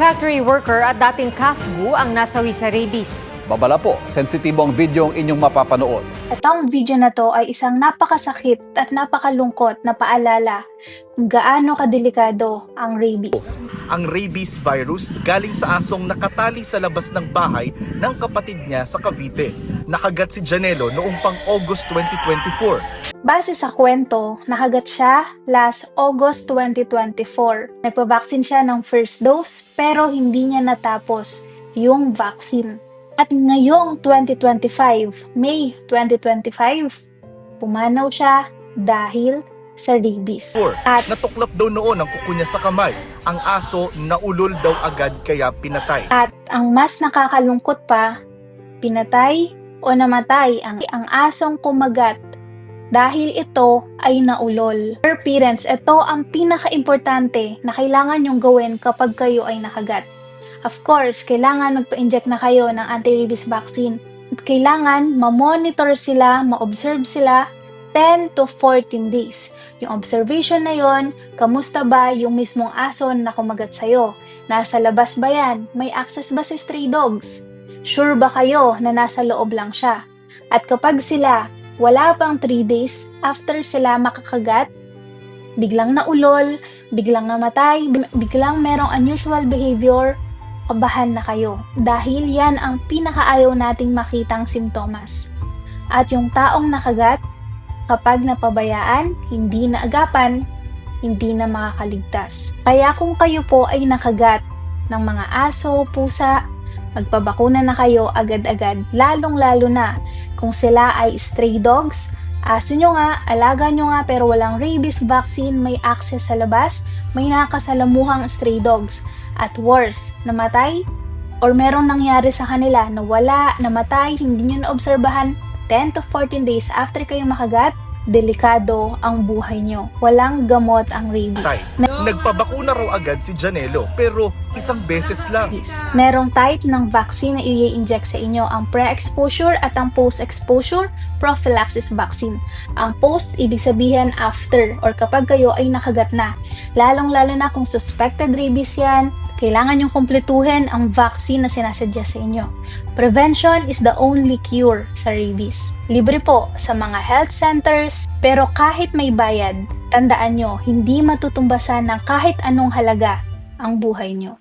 Factory worker at dating kafgu ang nasawi sa rabies. Babala po, sensitibo ang video ang inyong mapapanood. Itong video na to ay isang napakasakit at napakalungkot na paalala kung gaano kadelikado ang rabies. Ang rabies virus galing sa asong nakatali sa labas ng bahay ng kapatid niya sa Cavite. Nakagat si Janelo noong pang August 2024. Base sa kwento, nakagat siya last August 2024. Nagpabaksin siya ng first dose pero hindi niya natapos yung vaccine. At ngayong 2025, May 2025, pumanaw siya dahil sa rabies. At Natuklap daw noon ang kuko niya sa kamay. Ang aso naulol daw agad kaya pinatay. ang mas nakakalungkot pa, pinatay o namatay ang asong kumagat dahil ito ay naulol. Dear parents, ito ang pinaka-importante na kailangan nyong gawin kapag kayo ay nakagat. Of course, kailangan magpa-inject na kayo ng anti-rabies vaccine. At kailangan ma-monitor sila, ma-observe sila 10 to 14 days. Yung observation na yon, kamusta ba yung mismong aso na kumagat sa'yo? Nasa labas ba yan? May access ba sa stray dogs? Sure ba kayo na nasa loob lang siya? At kapag sila wala pang 3 days after sila makakagat, biglang naulol, biglang namatay, biglang merong unusual behavior, kabahan na kayo. Dahil yan ang pinakaayaw nating makitang simptomas. At yung taong nakagat, kapag napabayaan, hindi na agapan, hindi na makakaligtas. Kaya kung kayo po ay nakagat ng mga aso, pusa, magpabakuna na kayo agad-agad, lalong-lalo na kung sila ay stray dogs, aso nyo nga, alaga nyo nga pero walang rabies vaccine, may access sa labas, may nakasalamuhang stray dogs. At worse, namatay or merong nangyari sa kanila na wala, namatay, hindi nyo naobserbahan 10 to 14 days after kayo makagat, delikado ang buhay nyo. Walang gamot ang rabies. Nagpabakuna raw agad si Janelo pero isang beses lang. Merong type ng vaccine na i-inject sa inyo, ang pre-exposure at ang post-exposure prophylaxis vaccine. Ang post, ibig sabihin after or kapag kayo ay nakagat na. Lalong-lalo na kung suspected rabies yan, kailangan yung kumpletuhin ang vaccine na sinasadya sa inyo. Prevention is the only cure sa rabies. Libre po sa mga health centers, pero kahit may bayad, tandaan nyo, hindi matutumbasan ng kahit anong halaga ang buhay nyo.